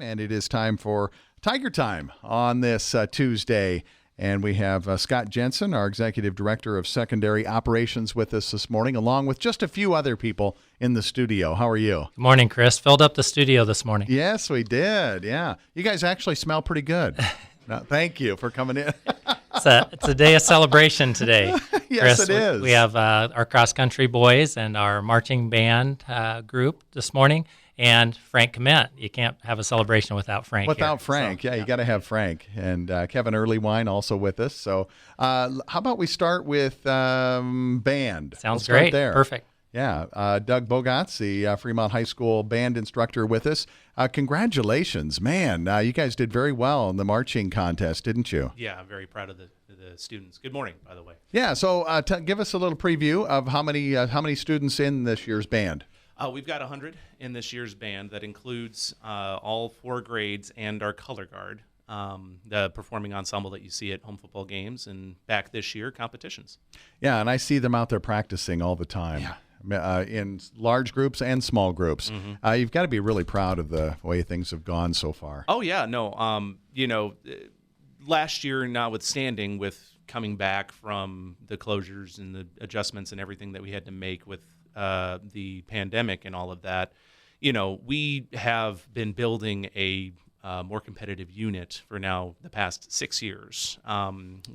And it is time for Tiger Time on this Tuesday. And we have Scott Jensen, our Executive Director of Secondary Operations, with us this morning, along with just a few other people in the studio. How are you? Good morning, Chris. Filled up the studio this morning. Yes, we did. Yeah. You guys actually smell pretty good. Thank you for coming in. It's a day of celebration today. Yes, Chris, it is. We have our cross-country boys and our marching band group this morning. And Frank Clement. You can't have a celebration without Frank. Without Frank, so, you got to have Frank. And Kevin Earlywine also with us. So how about we start with band? Sounds great. There. Perfect. Yeah. Doug Bogatz, the Fremont High School band instructor with us. Congratulations, man. You guys did very well in the marching contest, didn't you? Yeah, I'm very proud of the students. Good morning, by the way. Yeah, so give us a little preview of how many students in this year's band. We've got 100 in this year's band. That includes all 4 grades and our color guard, the performing ensemble that you see at home football games, and back this year, competitions. Yeah, and I see them out there practicing all the time. Yeah. In large groups and small groups. Mm-hmm. You've got to be really proud of the way things have gone so far. Oh, yeah. No, last year, notwithstanding, with coming back from the closures and the adjustments and everything that we had to make with the pandemic and all of that, we have been building a more competitive unit for now the past 6 years,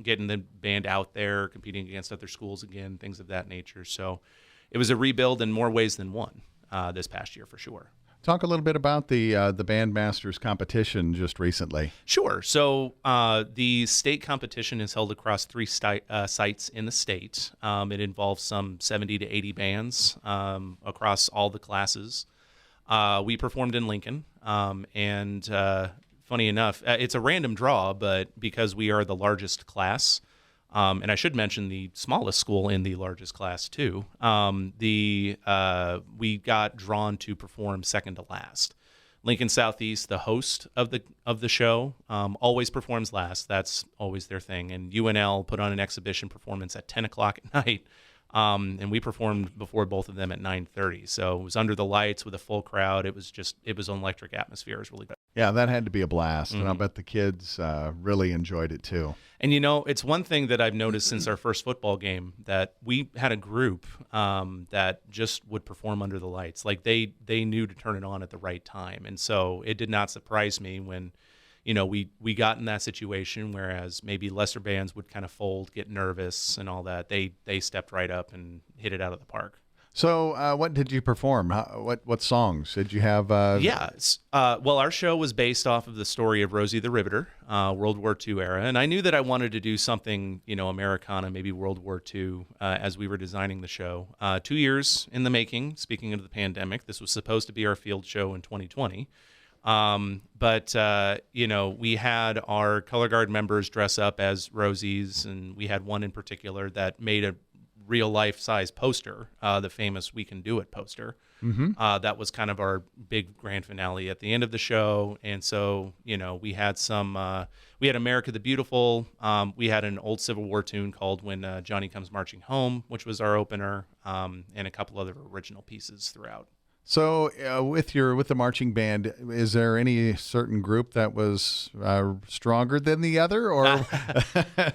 getting the band out there, competing against other schools again, things of that nature. So it was a rebuild in more ways than one this past year for sure. Talk a little bit about the Bandmasters competition just recently. Sure. So the state competition is held across 3 sites in the state. It involves some 70 to 80 bands across all the classes. We performed in Lincoln, and funny enough, it's a random draw, but because we are the largest class, and I should mention the smallest school in the largest class too, we got drawn to perform second to last. Lincoln Southeast, the host of the show, always performs last. That's always their thing. And UNL put on an exhibition performance at 10 o'clock at night, and we performed before both of them at 9:30. So it was under the lights with a full crowd. It was an electric atmosphere. It was really good. Yeah, that had to be a blast, Mm-hmm. and I'll bet the kids really enjoyed it too. And it's one thing that I've noticed since our first football game, that we had a group that just would perform under the lights. Like they knew to turn it on at the right time. And so it did not surprise me when, we got in that situation, whereas maybe lesser bands would kind of fold, get nervous and all that. They stepped right up and hit it out of the park. So what did you perform? What songs did you have? Well, our show was based off of the story of Rosie the Riveter, World War II era. And I knew that I wanted to do something, Americana, maybe World War II, as we were designing the show. 2 years in the making, speaking of the pandemic. This was supposed to be our field show in 2020. But we had our color guard members dress up as Rosies, and we had one in particular that made a real life size poster, the famous "We Can Do It" poster. Mm-hmm. That was kind of our big grand finale at the end of the show. And so, we had we had America the Beautiful. We had an old Civil War tune called When Johnny Comes Marching Home, which was our opener, and a couple other original pieces throughout. So with the marching band, is there any certain group that was stronger than the other, or?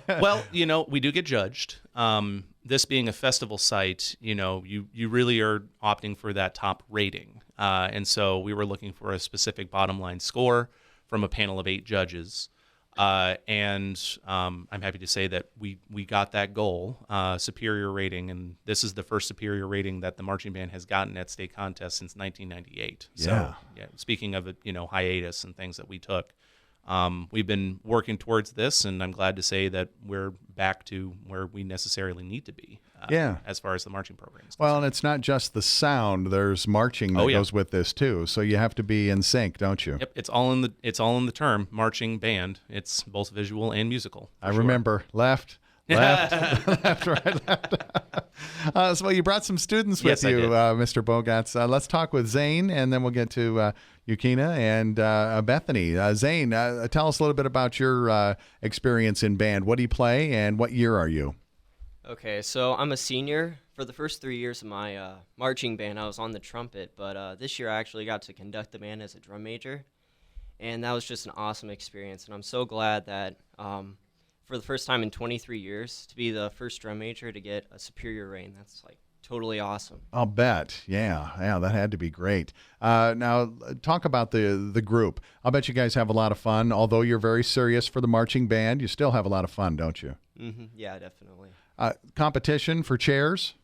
Well, we do get judged. This being a festival site, you really are opting for that top rating. And so we were looking for a specific bottom line score from a panel of 8 judges. And I'm happy to say that we got that goal, superior rating, and this is the first superior rating that the marching band has gotten at state contests since 1998. Yeah. So, speaking of hiatus and things that we took, we've been working towards this, and I'm glad to say that we're back to where we necessarily need to be. As far as the marching program is concerned. Well, and it's not just the sound. There's marching that goes with this too. So you have to be in sync, don't you? Yep, it's all in the term marching band. It's both visual and musical. I remember left, left, right, left. So you brought some students with you, Mr. Bogatz. Let's talk with Zane, and then we'll get to Yukina and Bethany. Zane, tell us a little bit about your experience in band. What do you play, and what year are you? Okay, so I'm a senior. For the first 3 years of my marching band, I was on the trumpet, but this year I actually got to conduct the band as a drum major. and that was just an awesome experience. And I'm so glad that for the first time in 23 years, to be the first drum major to get a superior reign, that's like totally awesome. I'll bet. Yeah, that had to be great. Now, talk about the group. I'll bet you guys have a lot of fun. Although you're very serious for the marching band, you still have a lot of fun, don't you? Yeah, definitely. Competition for chairs,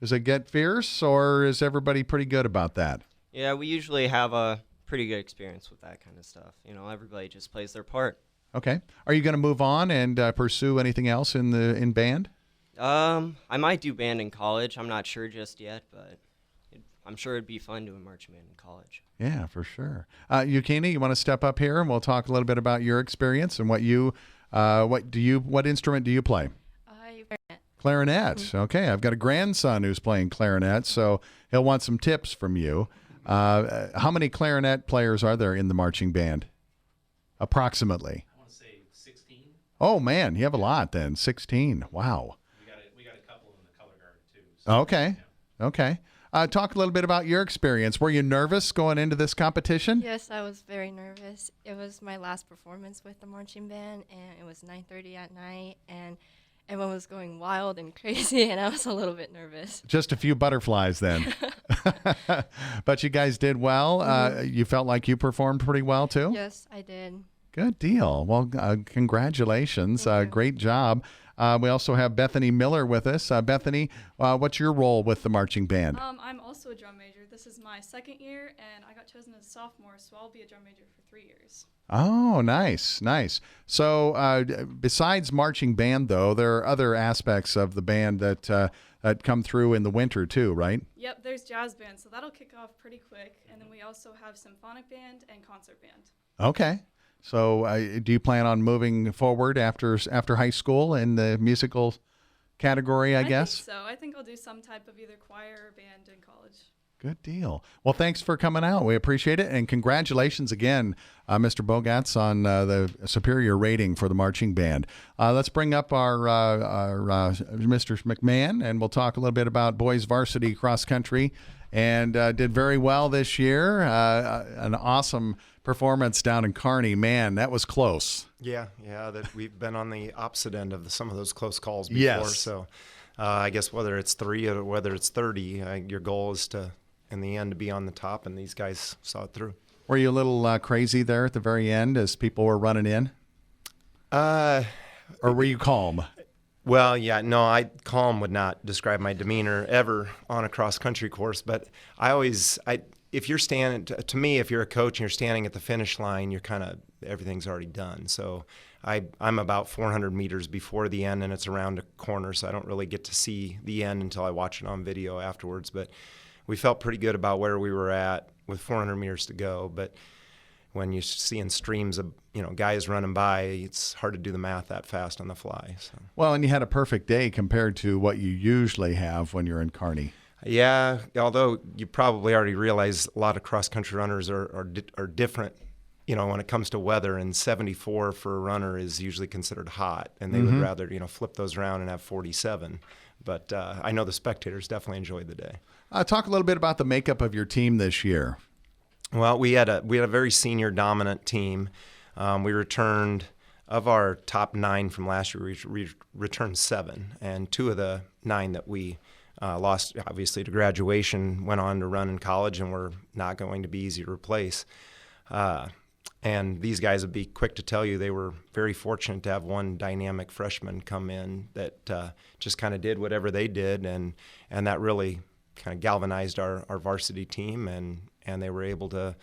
does it get fierce, or is everybody pretty good about that? Yeah, we usually have a pretty good experience with that kind of stuff. You know, everybody just plays their part. Okay. Are you going to move on and pursue anything else in band? I might do band in college. I'm not sure just yet, but I'm sure it'd be fun doing marching band in college. Yeah, for sure. Yukina, you want to step up here and we'll talk a little bit about your experience and what instrument do you play? Clarinet. Clarinet. Okay, I've got a grandson who's playing clarinet, so he'll want some tips from you. How many clarinet players are there in the marching band? Approximately. I want to say 16. Oh man, you have a lot then. 16. Wow. We got a couple in the color guard too. So, Okay. yeah. Okay. Talk a little bit about your experience. Were you nervous going into this competition? Yes, I was very nervous. It was my last performance with the marching band, and it was 9:30 at night, and everyone was going wild and crazy, and I was a little bit nervous. Just a few butterflies then. But you guys did well. You felt like you performed pretty well too? Yes, I did. Good deal. Well, congratulations. Thank you. Great job. We also have Bethany Miller with us. Bethany, what's your role with the marching band? I'm also a drum major. This is my second year, and I got chosen as a sophomore, so I'll be a drum major for 3 years. Oh, nice. So besides marching band, though, there are other aspects of the band that come through in the winter too, right? Yep, there's jazz band, so that'll kick off pretty quick, and then we also have symphonic band and concert band. Okay. So do you plan on moving forward after high school in the musical category, I guess? think so. I think I'll do some type of either choir or band in college. Good deal. Well, thanks for coming out. We appreciate it. And congratulations again, Mr. Bogatz, on the superior rating for the marching band. Let's bring up our Mr. McMahon, and we'll talk a little bit about boys varsity cross country. And did very well this year. An awesome performance down in Kearney. Man, that was close. Yeah, that we've been on the opposite end of some of those close calls before. Yes. So I guess whether it's 3 or whether it's 30, your goal is to, in the end, to be on the top, and these guys saw it through. Were you a little crazy there at the very end as people were running in? Or were you calm? Well, yeah, no, calm would not describe my demeanor ever on a cross-country course, but if you're standing, to me, if you're a coach and you're standing at the finish line, you're everything's already done. So I'm about 400 meters before the end, and it's around a corner, so I don't really get to see the end until I watch it on video afterwards. But we felt pretty good about where we were at with 400 meters to go. But when you're seeing streams of guys running by, it's hard to do the math that fast on the fly. So. Well, and you had a perfect day compared to what you usually have when you're in Kearney. Yeah, although you probably already realize a lot of cross-country runners are different, when it comes to weather, and 74 for a runner is usually considered hot, and they would rather, flip those around and have 47. But I know the spectators definitely enjoyed the day. Talk a little bit about the makeup of your team this year. Well, we had a very senior dominant team. We returned, of our top 9 from last year, we returned 7, and 2 of the 9 that we lost, obviously, to graduation, went on to run in college and were not going to be easy to replace. And these guys would be quick to tell you they were very fortunate to have one dynamic freshman come in that just kind of did whatever they did, and that really kind of galvanized our varsity team, and they were able to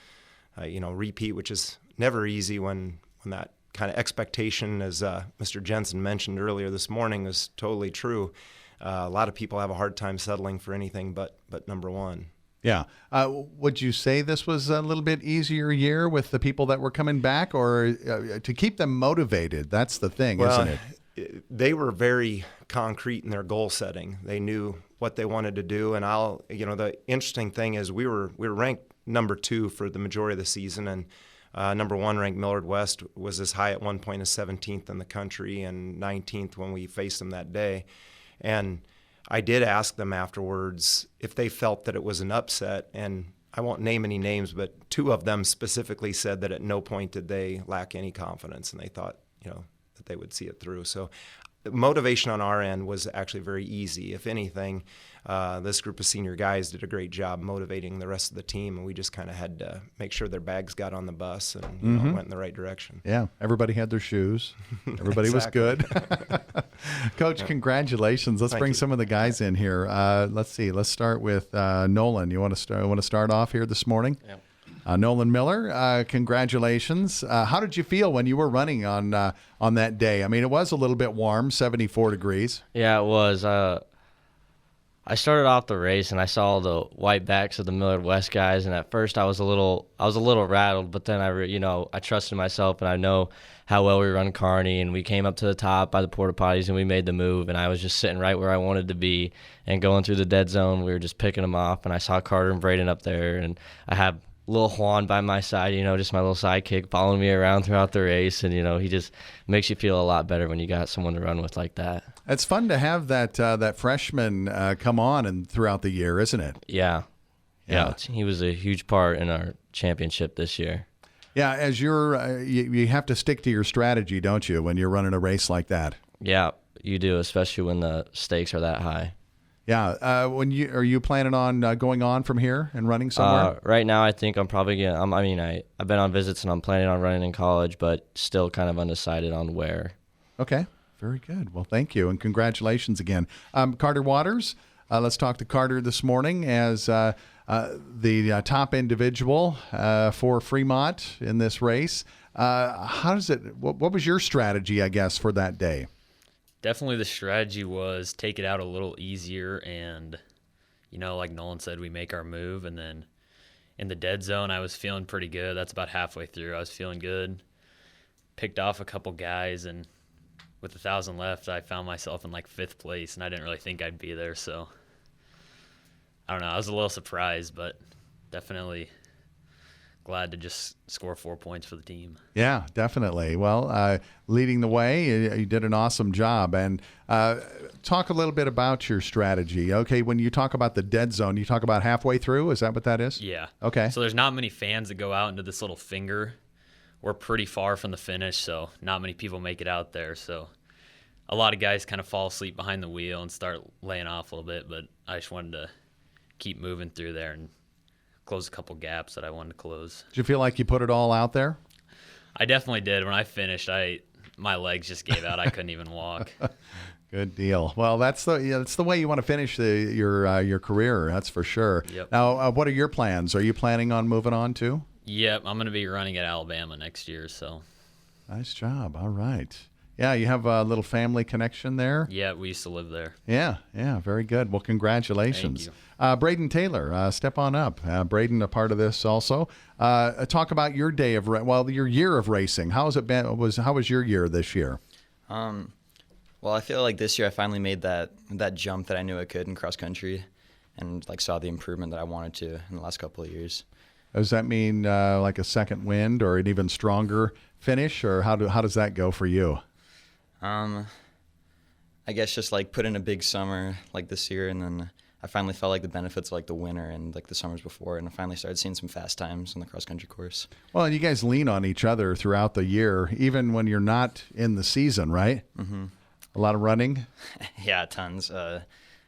repeat, which is never easy when that kind of expectation, as Mr. Jensen mentioned earlier this morning, is totally true. A lot of people have a hard time settling for anything but number one. Yeah. Would you say this was a little bit easier year with the people that were coming back, or to keep them motivated? That's the thing, isn't it? They were very concrete in their goal setting. They knew what they wanted to do, and the interesting thing is we were ranked number 2 for the majority of the season, and number 1 ranked Millard West was as high at one point as 17th in the country and 19th when we faced them that day. And I did ask them afterwards if they felt that it was an upset, and I won't name any names, but 2 of them specifically said that at no point did they lack any confidence, and they thought, that they would see it through. So motivation on our end was actually very easy. If anything, this group of senior guys did a great job motivating the rest of the team, and we just kind of had to make sure their bags got on the bus and went in the right direction. Yeah, everybody had their shoes. Everybody was good. Coach, congratulations. Let's bring some of the guys in here. Let's see. Let's start with Nolan. You want to start off here this morning? Yeah. Nolan Miller, congratulations. How did you feel when you were running on that day? I mean, it was a little bit warm, 74 degrees. Yeah, it was. I started off the race and I saw the white backs of the Millard West guys, and at first I was a little rattled, but then I trusted myself, and I know how well we run Kearney, and we came up to the top by the porta potties and we made the move, and I was just sitting right where I wanted to be, and going through the dead zone, we were just picking them off, and I saw Carter and Braden up there, and I have little Juan by my side, just my little sidekick following me around throughout the race, and he just makes you feel a lot better when you got someone to run with like that. It's fun to have that freshman come on and throughout the year, isn't it? Yeah. He was a huge part in our championship this year. Yeah, as you have to stick to your strategy, don't you, when you're running a race like that? Yeah, you do, especially when the stakes are that high. Yeah. Are you planning on going on from here and running somewhere? Right now, I think I'm probably gonna. I've been on visits and I'm planning on running in college, but still kind of undecided on where. Okay. Very good. Well, thank you, and congratulations again. Carter Waters, let's talk to Carter this morning as the top individual for Fremont in this race. What was your strategy, I guess, for that day? Definitely the strategy was take it out a little easier, and, like Nolan said, we make our move, and then in the dead zone, I was feeling pretty good. That's about halfway through. I was feeling good. Picked off a couple guys, and with 1,000 left, I found myself in like 5th place, and I didn't really think I'd be there. So I don't know. I was a little surprised, but definitely glad to just score 4 points for the team. Yeah, definitely. Well, leading the way, you did an awesome job. And talk a little bit about your strategy. Okay, when you talk about the dead zone, you talk about halfway through? Is that what that is? Yeah. Okay. So there's not many fans that go out into this little finger. We're pretty far from the finish, so not many people make it out there. So a lot of guys kind of fall asleep behind the wheel and start laying off a little bit, but I just wanted to keep moving through there and close a couple gaps that I wanted to close. Did you feel like you put it all out there? I definitely did. When I finished, my legs just gave out. I couldn't even walk. Good deal. Well, that's the way you want to finish your career. That's for sure. Yep. Now, what are your plans? Are you planning on moving on too? Yep, I'm going to be running at Alabama next year. So. Nice job. All right. Yeah, you have a little family connection there. Yeah, we used to live there. Yeah, very good. Well, congratulations. Thank you. Braden Taylor, step on up. Braden, a part of this also. Talk about your day of your year of racing. How has it been? How was your year this year? Well, I feel like this year I finally made that jump that I knew I could in cross country, and saw the improvement that I wanted to in the last couple of years. Does that mean like a second wind or an even stronger finish, or how does that go for you? I guess just put in a big summer like this year, and then I finally felt like the benefits of the winter and the summers before, and I finally started seeing some fast times on the cross country course. Well, and you guys lean on each other throughout the year, even when you're not in the season, right? Mm-hmm. A lot of running. Yeah, tons.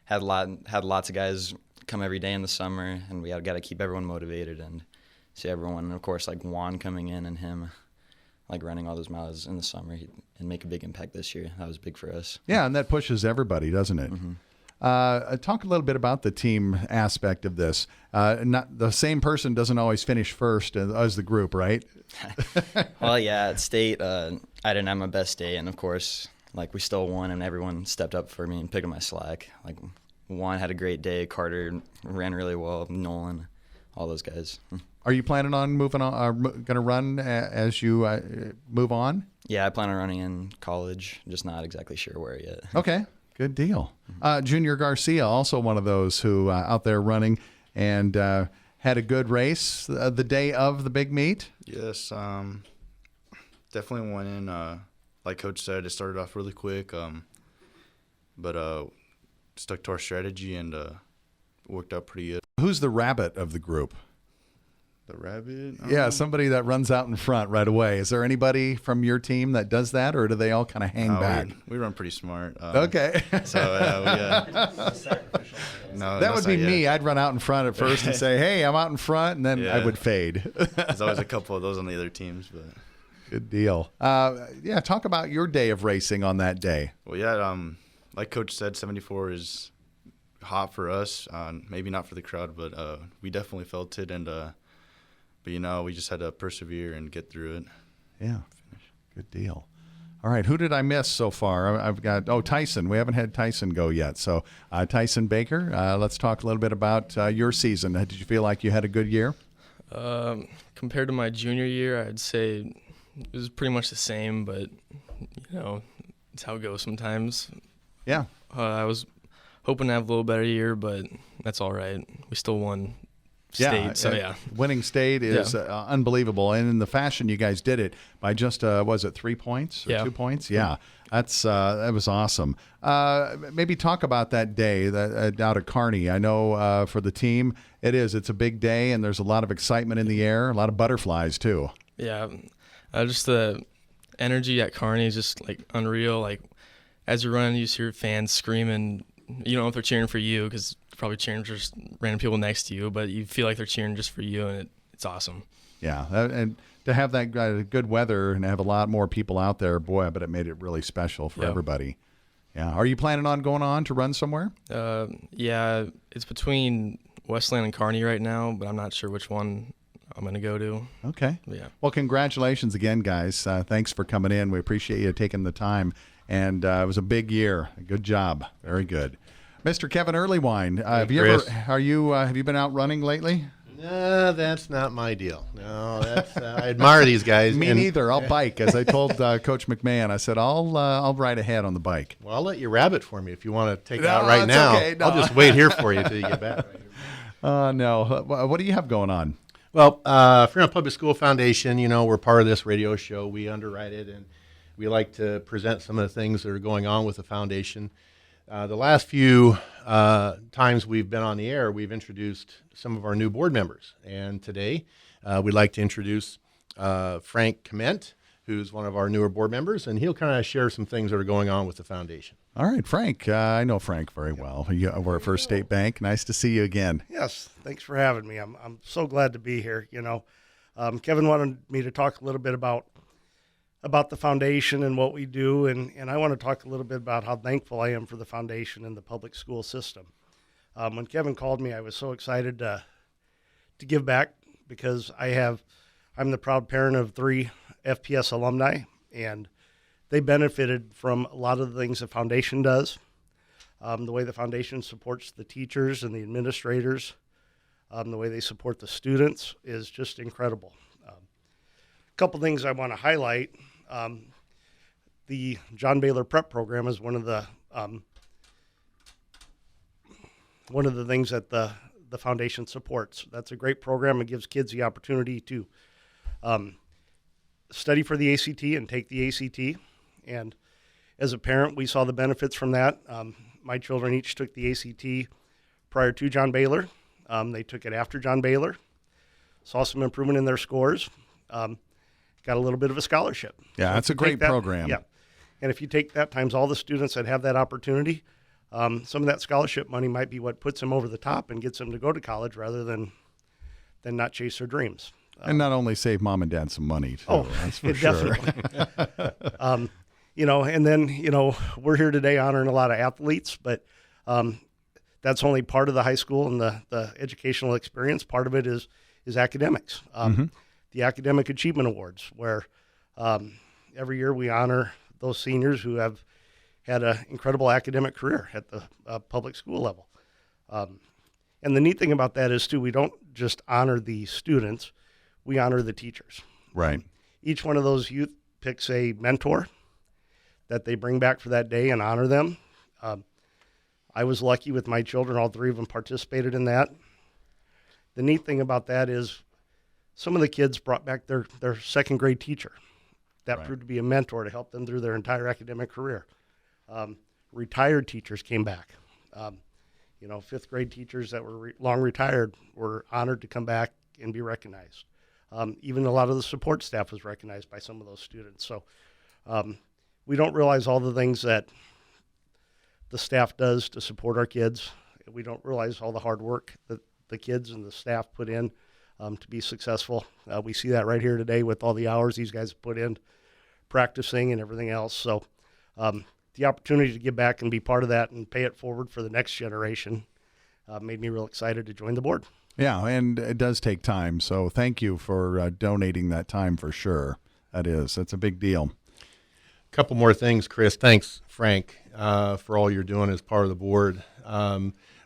Had lots of guys come every day in the summer, and we got to keep everyone motivated and see everyone. And of course, Juan coming in and him running all those miles in the summer and make a big impact this year. That was big for us. Yeah, and that pushes everybody, doesn't it? Mm-hmm. Talk a little bit about the team aspect of this. Not the same person doesn't always finish first as the group, right? Well, yeah, at state, I didn't have my best day, and of course, we still won, and everyone stepped up for me and picked up my slack. Juan had a great day. Carter ran really well. Nolan, all those guys. Are you planning on moving on? Going to run as you move on? Yeah, I plan on running in college. Just not exactly sure where yet. Okay, good deal. Junior Garcia, also one of those who out there running and had a good race the day of the big meet. Yes, definitely went in. Like Coach said, it started off really quick, but stuck to our strategy and worked out pretty good. Who's the rabbit of the group? The rabbit? Yeah, somebody that runs out in front right away. Is there anybody from your team that does that, or do they all kind of hang back? We run pretty smart. Okay. So, no, that would be me. I'd run out in front at first and say, hey, I'm out in front, and then I would fade. There's always a couple of those on the other teams. But good deal. Yeah, talk about your day of racing on that day. Well, yeah, like Coach said, 74 is hot for us. Maybe not for the crowd, but we definitely felt it. And but, you know, we just had to persevere and get through it. Yeah, good deal. All right, who did I miss so far? I've got, Tyson. We haven't had Tyson go yet. So, Tyson Baker, let's talk a little bit about your season. Did you feel like you had a good year? Compared to my junior year, I'd say it was pretty much the same, but, you know, it's how it goes sometimes. Yeah. I was hoping to have a little better year, but that's all right. We still won state, so yeah. Winning state is unbelievable, and in the fashion you guys did it by just was it 3 points or 2 points? Yeah, that was awesome. Maybe talk about that day out at Kearney. I know for the team it's a big day, and there's a lot of excitement in the air, a lot of butterflies too. Yeah, just the energy at Kearney is just like unreal. Like as you're running, you see your fans screaming. You don't know if they're cheering for you because probably cheering just random people next to you, but you feel like they're cheering just for you, and it's awesome. Yeah, and to have that good weather and have a lot more people out there, boy, I bet it made it really special for everybody. Yeah. Are you planning on going on to run somewhere? Yeah, it's between Westland and Kearney right now, but I'm not sure which one I'm going to go to. Okay. Yeah. Well, congratulations again, guys. Thanks for coming in. We appreciate you taking the time, and it was a big year. Good job. Very good. Mr. Kevin Earlywine, have you been out running lately? No, that's not my deal. No, I admire these guys. Me neither. I'll bike, as I told Coach McMahon. I said I'll ride ahead on the bike. Well, I'll let you rabbit for me if you want to take it out right now. Okay. No. I'll just wait here for you until you get back. No. What do you have going on? Well, Fremont Public School Foundation, we're part of this radio show. We underwrite it, and we like to present some of the things that are going on with the foundation. The last few times we've been on the air, we've introduced some of our new board members. And today we'd like to introduce Frank Kement, who's one of our newer board members, and he'll kind of share some things that are going on with the foundation. All right, Frank. I know Frank very well. You work at First State Bank. Nice to see you again. Yes, thanks for having me. I'm so glad to be here. Kevin wanted me to talk a little bit about the foundation and what we do, and I want to talk a little bit about how thankful I am for the foundation and the public school system. When Kevin called me, I was so excited to give back because I'm the proud parent of 3 FPS alumni, and they benefited from a lot of the things the foundation does. The way the foundation supports the teachers and the administrators, the way they support the students is just incredible. A couple things I want to highlight. The John Baylor Prep Program is one of the things that the foundation supports. That's a great program. It gives kids the opportunity to study for the ACT and take the ACT. And as a parent, we saw the benefits from that. My children each took the ACT prior to John Baylor. They took it after John Baylor. Saw some improvement in their scores. Got a little bit of a scholarship. Yeah, so that's a great program. Yeah. And if you take that times all the students that have that opportunity, some of that scholarship money might be what puts them over the top and gets them to go to college rather than not chase their dreams. And not only save mom and dad some money, too. Oh, that's for sure. Definitely. And then, we're here today honoring a lot of athletes, but that's only part of the high school and the educational experience. Part of it is academics. The Academic Achievement Awards, where every year we honor those seniors who have had an incredible academic career at the public school level. And the neat thing about that is, too, we don't just honor the students, we honor the teachers. Right. Each one of those youth picks a mentor that they bring back for that day and honor them. I was lucky with my children. All 3 of them participated in that. The neat thing about that is some of the kids brought back their second grade teacher. That proved to be a mentor to help them through their entire academic career. Retired teachers came back. 5th grade teachers that were long retired were honored to come back and be recognized. Even a lot of the support staff was recognized by some of those students. So we don't realize all the things that the staff does to support our kids. We don't realize all the hard work that the kids and the staff put in to be successful. We see that right here today with all the hours these guys have put in practicing and everything else. So the opportunity to give back and be part of that and pay it forward for the next generation made me real excited to join the board. Yeah, and it does take time. So thank you for donating that time for sure. That's a big deal. A couple more things, Chris. Thanks, Frank, for all you're doing as part of the board.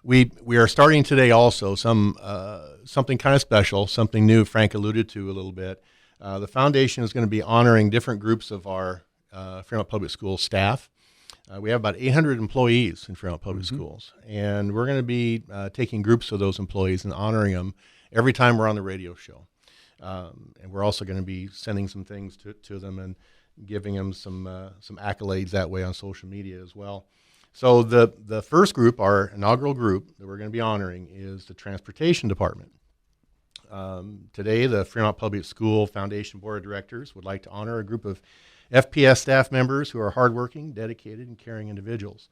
We are starting today also something kind of special, something new Frank alluded to a little bit. The foundation is going to be honoring different groups of our Fremont Public Schools staff. We have about 800 employees in Fremont Public Schools, and we're going to be taking groups of those employees and honoring them every time we're on the radio show. And we're also going to be sending some things to them and giving them some accolades that way on social media as well. So the first group, our inaugural group that we're going to be honoring, is the Transportation Department. Today, the Fremont Public School Foundation Board of Directors would like to honor a group of FPS staff members who are hardworking, dedicated, and caring individuals.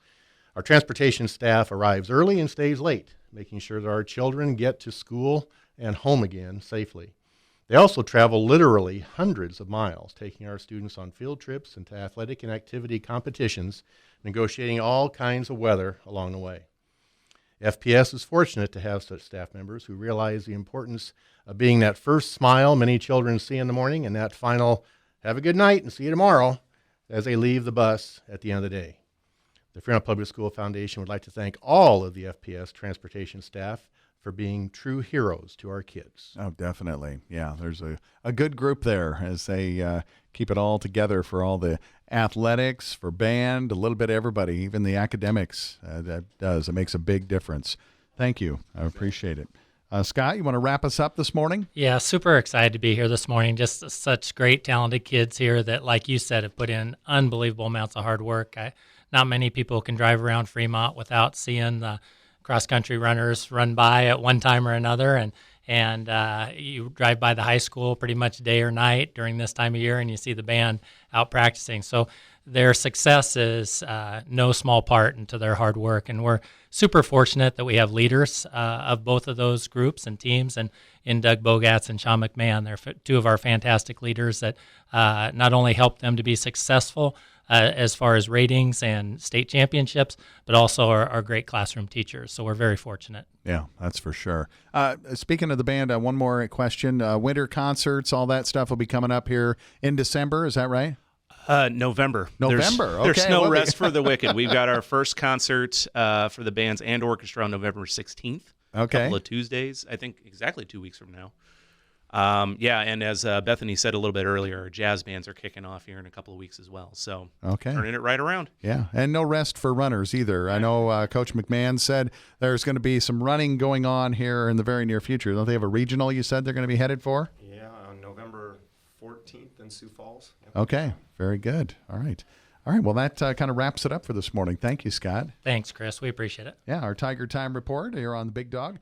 Our transportation staff arrives early and stays late, making sure that our children get to school and home again safely. They also travel literally hundreds of miles, taking our students on field trips and to athletic and activity competitions, negotiating all kinds of weather along the way. FPS is fortunate to have such staff members who realize the importance of being that first smile many children see in the morning and that final "have a good night and see you tomorrow" as they leave the bus at the end of the day. The Fremont Public School Foundation would like to thank all of the FPS transportation staff for being true heroes to our kids. Oh, definitely. Yeah, there's a good group there as they keep it all together for all the athletics, for band, a little bit of everybody, even the academics. It makes a big difference. Thank you. I appreciate it. Scott, you want to wrap us up this morning? Yeah, super excited to be here this morning. Just such great, talented kids here that, like you said, have put in unbelievable amounts of hard work. Not many people can drive around Fremont without seeing the cross-country runners run by at one time or another, and you drive by the high school pretty much day or night during this time of year, and you see the band out practicing. So their success is no small part into their hard work, and we're super fortunate that we have leaders of both of those groups and teams, and in Doug Bogatz and Sean McMahon. They're two of our fantastic leaders that not only help them to be successful as far as ratings and state championships, but also are great classroom teachers. So we're very fortunate. Yeah, that's for sure. Speaking of the band, one more question. Winter concerts, all that stuff will be coming up here in December. Is that right? November. There's no rest for the wicked. We've got our first concert for the bands and orchestra on November 16th. Okay. A couple of Tuesdays, I think exactly 2 weeks from now. And as Bethany said a little bit earlier, our jazz bands are kicking off here in a couple of weeks as well. So turning it right around. Yeah, and no rest for runners either. I know Coach McMahon said there's going to be some running going on here in the very near future. Don't they have a regional you said they're going to be headed for? Yeah, on November 14th in Sioux Falls. Yep. Okay, very good. All right. Well, that kind of wraps it up for this morning. Thank you, Scott. Thanks, Chris. We appreciate it. Yeah, our Tiger Time report here on the Big Dog.